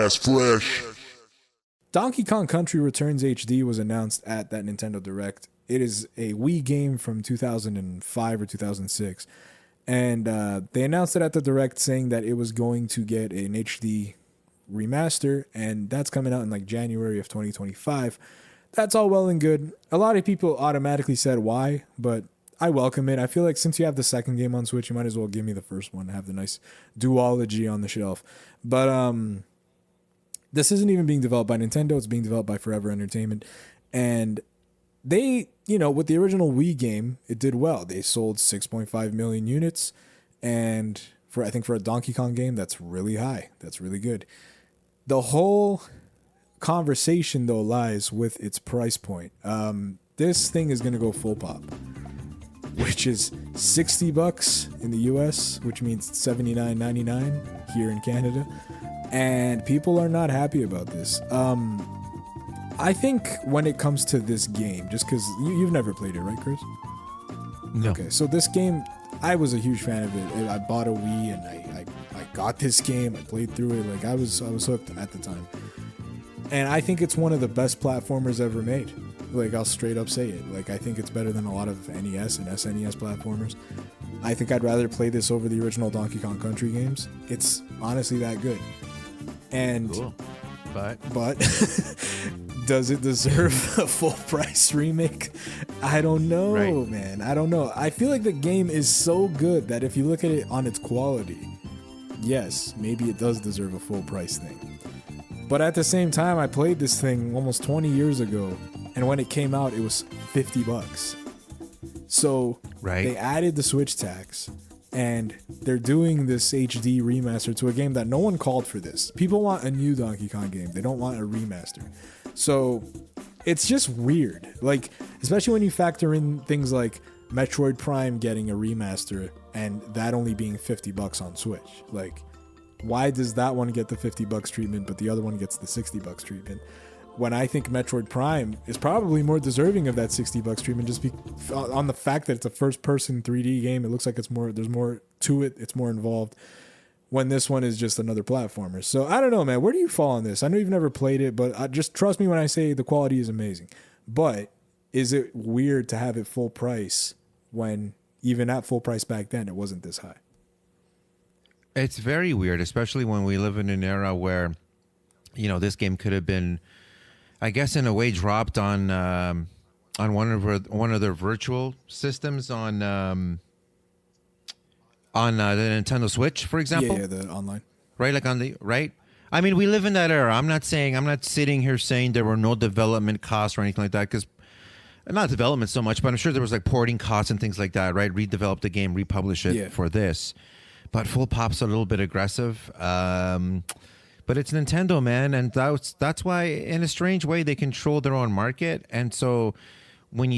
ass fresh. Donkey Kong Country Returns HD was announced at that Nintendo Direct. It is a Wii game from 2005 or 2006. And they announced it at the Direct saying that it was going to get an HD remaster, and that's coming out in like January of 2025. That's all well and good. A lot of people automatically said why, but I welcome it. I feel like since you have the second game on Switch, you might as well give me the first one, have the nice duology on the shelf. But this isn't even being developed by Nintendo. It's being developed by Forever Entertainment. And they, with the original Wii game, it did well. They sold 6.5 million units. And for a Donkey Kong game, that's really high. That's really good. The whole conversation, though, lies with its price point. This thing is going to go full pop, which is $60 in the US, which means $79.99 here in Canada. And people are not happy about this. I think when it comes to this game, just because you've never played it, right, Chris? No. Okay, so this game, I was a huge fan of it. I bought a Wii and I got this game. I played through it. Like I was hooked at the time. And I think it's one of the best platformers ever made. Like I'll straight up say it. Like I think it's better than a lot of NES and SNES platformers. I think I'd rather play this over the original Donkey Kong Country games. It's honestly that good. And cool. But does it deserve a full price remake? I don't know, right, man. I don't know. I feel like the game is so good that if you look at it on its quality, yes, maybe it does deserve a full price thing. But at the same time, I played this thing almost 20 years ago, and when it came out, it was $50. So They added the Switch tax, and they're doing this HD remaster to a game that no one called for this. People want a new Donkey Kong game. They don't want a remaster. So it's just weird. Like, especially when you factor in things like Metroid Prime getting a remaster and that only being $50 on Switch. Like, why does that one get the $50 treatment, but the other one gets the $60 treatment? When I think Metroid Prime is probably more deserving of that $60 treatment, just on the fact that it's a first-person 3D game. It looks like there's more to it. It's more involved. When this one is just another platformer. So I don't know, man. Where do you fall on this? I know you've never played it, but just trust me when I say the quality is amazing. But is it weird to have it full price when even at full price back then it wasn't this high? It's very weird, especially when we live in an era where, this game could have been, I guess, in a way, dropped on one of their virtual systems on the Nintendo Switch, for example. Yeah, the online. Right, like right. I mean, we live in that era. I'm not sitting here saying there were no development costs or anything like that, because not development so much, but I'm sure there was like porting costs and things like that, right? Redevelop the game, republish it for this. But full pop's a little bit aggressive. But it's Nintendo, man, and that's why, in a strange way, they control their own market. And so when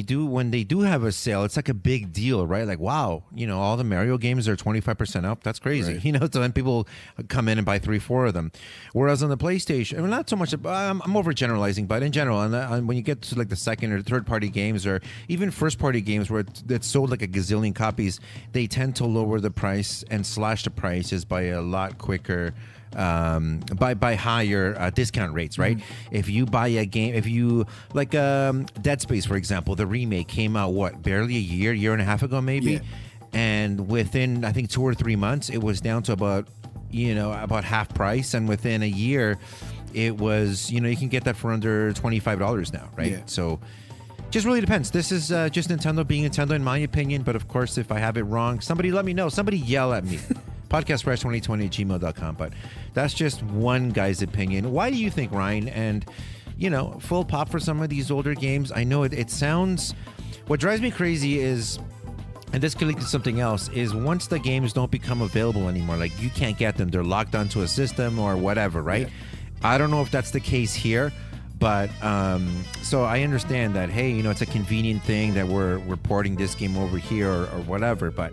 they do have a sale, it's like a big deal, right? Like, wow, all the Mario games are 25% up. That's crazy, right. So then people come in and buy 3-4 of them. Whereas on the PlayStation, not so much. I'm overgeneralizing, but in general, and when you get to like the second or third party games, or even first party games where it's sold like a gazillion copies, they tend to lower the price and slash the prices by a lot quicker. By higher discount rates, right? Mm-hmm. If you buy a game, like Dead Space, for example, the remake came out barely a year and a half ago, maybe, and within I think 2 or 3 months, it was down to about half price, and within a year, it was you can get that for under $25 now, right? Yeah. So. Just really depends. This is just Nintendo being Nintendo, in my opinion. But of course, if I have it wrong, somebody let me know. Somebody yell at me. podcastfresh2020@gmail.com. But that's just one guy's opinion. Why do you think, Ryan? And, full pop for some of these older games. I know it sounds... What drives me crazy is... And this could lead to something else, is once the games don't become available anymore, like you can't get them, they're locked onto a system or whatever, right? Yeah. I don't know if that's the case here. But so I understand that, hey, it's a convenient thing that we're porting this game over here or whatever. But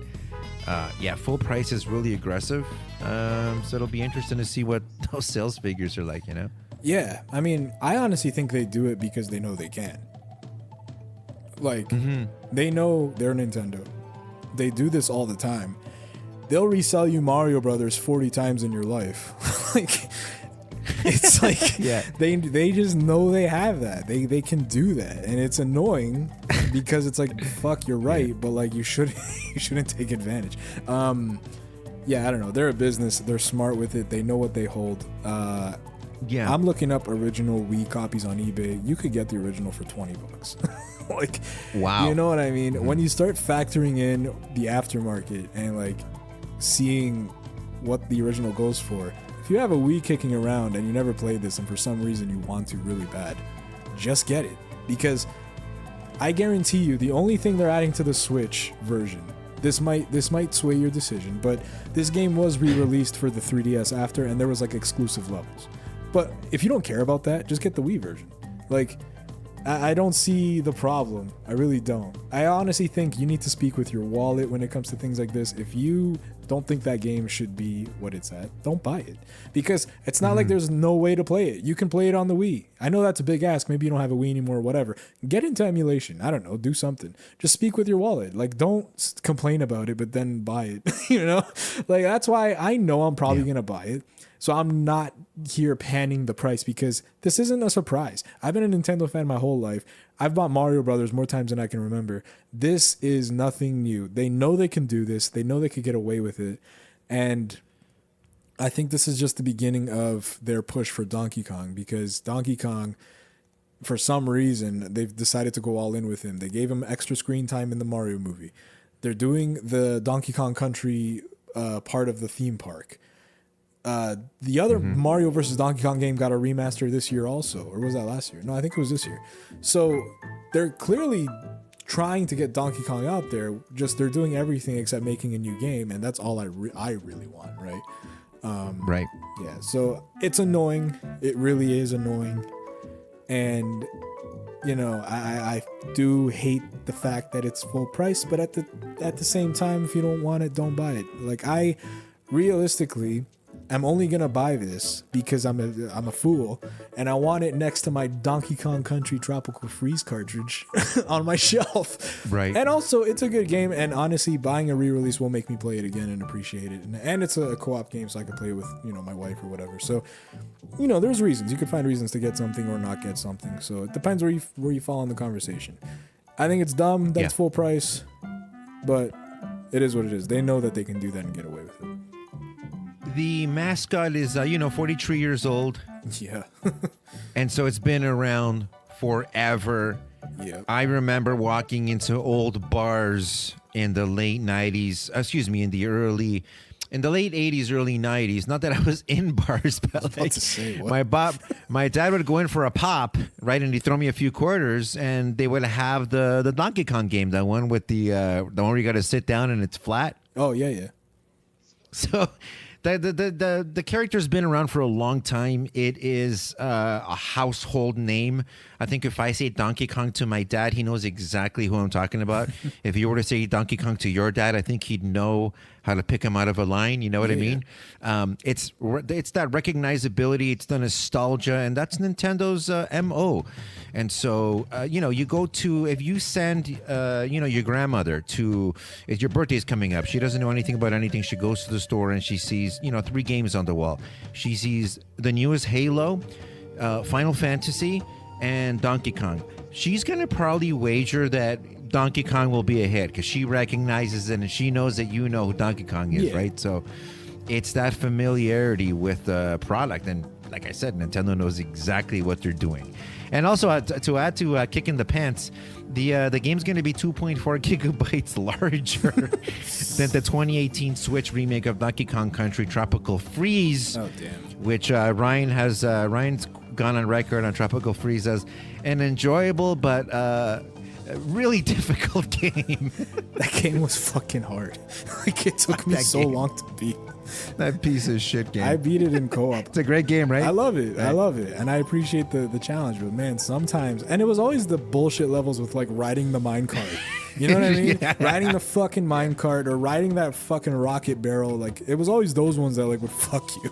full price is really aggressive. So it'll be interesting to see what those sales figures are like, Yeah, I mean, I honestly think they do it because they know they can. Like, They know they're Nintendo. They do this all the time. They'll resell you Mario Brothers 40 times in your life. Like... It's It's like they just know they have that. They can do that, and it's annoying because it's like, fuck, you're right, but like you shouldn't take advantage. Yeah, I don't know. They're a business. They're smart with it. They know what they hold. I'm looking up original Wii copies on eBay. You could get the original for $20. Like, wow. You know what I mean? Mm-hmm. When you start factoring in the aftermarket and like seeing what the original goes for, if you have a Wii kicking around and you never played this and for some reason you want to really bad, just get it. Because I guarantee you the only thing they're adding to the Switch version, this might sway your decision, but this game was re-released for the 3DS after, and there was like exclusive levels. But if you don't care about that, just get the Wii version. Like, I don't see the problem. I really don't. I honestly think you need to speak with your wallet when it comes to things like this. If you don't think that game should be what it's at, don't buy it. Because it's not like there's no way to play it. You can play it on the Wii. I know that's a big ask. Maybe you don't have a Wii anymore or whatever. Get into emulation. I don't know. Do something. Just speak with your wallet. Like, don't complain about it, but then buy it. You know? Like, that's why I know I'm probably going to buy it. So I'm not here panning the price because this isn't a surprise. I've been a Nintendo fan my whole life. I've bought Mario Brothers more times than I can remember. This is nothing new. They know they can do this. They know they could get away with it. And I think this is just the beginning of their push for Donkey Kong, because Donkey Kong, for some reason, they've decided to go all in with him. They gave him extra screen time in the Mario movie. They're doing the Donkey Kong Country part of the theme park. The other Mario vs. Donkey Kong game got a remaster this year also, or was that last year? No, I think it was this year. So they're clearly trying to get Donkey Kong out there. Just they're doing everything except making a new game, and that's all I really want, right? Right. Yeah. So it's annoying. It really is annoying, and you know, I do hate the fact that it's full price, but at the same time, if you don't want it, don't buy it. Like, I realistically, I'm only gonna buy this because I'm a fool, and I want it next to my Donkey Kong Country Tropical Freeze cartridge on my shelf. Right. And also, it's a good game, and honestly, buying a re-release will make me play it again and appreciate it. And it's a co-op game, so I can play it with, you know, my wife or whatever. So, you know, there's reasons. You could find reasons to get something or not get something. So it depends where you fall in the conversation. I think it's dumb that it's full price, but it is what it is. They know that they can do that and get away with it. The mascot is, 43 years old. Yeah. And so it's been around forever. Yeah. I remember walking into old bars in the late 90s, in the late 80s, early 90s. Not that I was in bars, but like, my dad would go in for a pop, right? And he'd throw me a few quarters, and they would have the Donkey Kong game, that one with the one where you got to sit down and it's flat. Oh, yeah. So the character's been around for a long time. It is a household name. I think if I say Donkey Kong to my dad, he knows exactly who I'm talking about. If you were to say Donkey Kong to your dad, I think he'd know how to pick him out of a line. You know what I mean? It's that recognizability. It's the nostalgia, and that's Nintendo's MO. And so, you go to, if you send, your grandmother if your birthday's coming up, she doesn't know anything about anything. She goes to the store and she sees, 3 games on the wall. She sees the newest Halo, Final Fantasy, and Donkey Kong. She's going to probably wager that Donkey Kong will be a hit because she recognizes it and she knows that you know who Donkey Kong is, right? So it's that familiarity with the product. And like I said, Nintendo knows exactly what they're doing. And also, to add to kicking the pants, the game's going to be 2.4 gigabytes larger than the 2018 Switch remake of Donkey Kong Country Tropical Freeze, which Ryan's gone on record on Tropical Freeze as an enjoyable but really difficult game. That game was fucking hard. Like, it took me so long to beat. That piece of shit game. I beat it in co-op. It's a great game, right? I love it. Right. I love it. And I appreciate the challenge. But man, sometimes, and it was always the bullshit levels with like riding the minecart. You know what I mean? Riding the fucking minecart or riding that fucking rocket barrel. Like, it was always those ones that like would fuck you.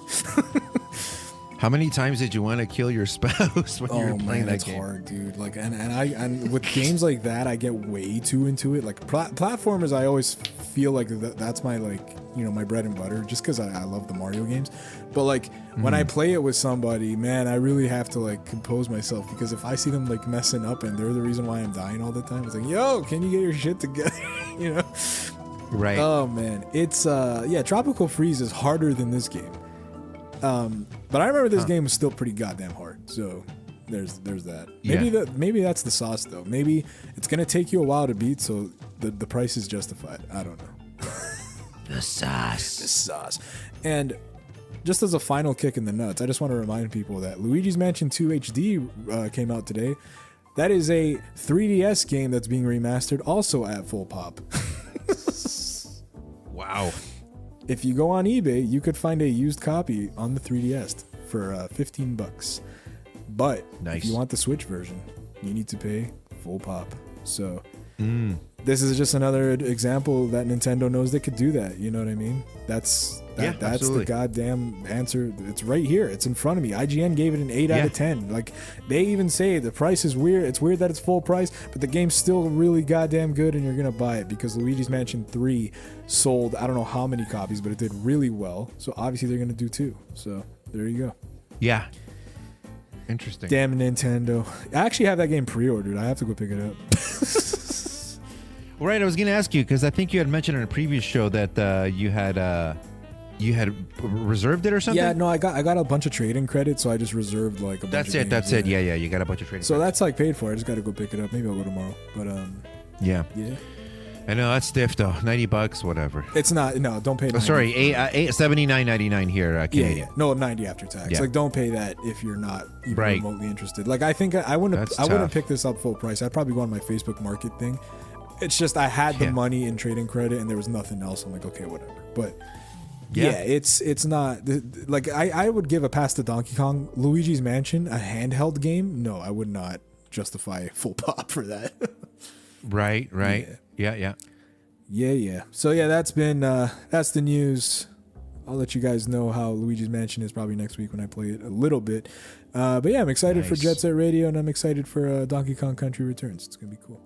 How many times did you want to kill your spouse when you were playing that it's game? hard, dude. Like, and with games like that, I get way too into it. Like platformers, I always feel like that's my my bread and butter, just because I love the Mario games. But like when I play it with somebody, man, I really have to like compose myself, because if I see them like messing up and they're the reason why I'm dying all the time, it's like, yo, can you get your shit together? you know? Right. Oh man, it's Tropical Freeze is harder than this game. But I remember this game was still pretty goddamn hard. So there's that. Maybe that's the sauce though. Maybe it's gonna take you a while to beat, so the price is justified. I don't know. The sauce. The sauce. And just as a final kick in the nuts, I just want to remind people that Luigi's Mansion 2 HD came out today. That is a 3DS game that's being remastered, also at full pop. Wow. If you go on eBay, you could find a used copy on the 3DS for $15. But if you want the Switch version, you need to pay full pop. So this is just another example that Nintendo knows they could do that. You know what I mean? That's the goddamn answer. It's right here. It's in front of me. IGN gave it an 8 out of 10. Like, they even say the price is weird. It's weird that it's full price, but the game's still really goddamn good, and you're gonna buy it because Luigi's Mansion 3 sold I don't know how many copies, but it did really well. So obviously they're gonna do 2. So there you go. Yeah. Interesting. Damn Nintendo. I actually have that game pre-ordered. I have to go pick it up. Right, I was going to ask you, because I think you had mentioned in a previous show that you had reserved it or something. Yeah, no, I got a bunch of trading credits, so I just reserved like a bunch That's of it. games. That's it. Yeah, you got a bunch of trading. So credits. that's like paid for. I just got to go pick it up. Maybe I'll go tomorrow. But yeah. I know that's stiff though. $90, whatever. It's not. No, don't pay. Sorry, $79.99 here, Canadian. Yeah. No, 90 after tax. Yeah. Like, don't pay that if you're not even Right. remotely interested. Like, I think I wouldn't pick this up full price. I'd probably go on my Facebook Market thing. It's just I had the money in trading credit and there was nothing else. I'm like, okay, whatever. But it's not like I would give a pass to Donkey Kong. Luigi's Mansion, a handheld game. No, I would not justify full pop for that. Right. Yeah. So that's been that's the news. I'll let you guys know how Luigi's Mansion is probably next week when I play it a little bit. But yeah, I'm excited for Jet Set Radio, and I'm excited for Donkey Kong Country Returns. It's gonna be cool.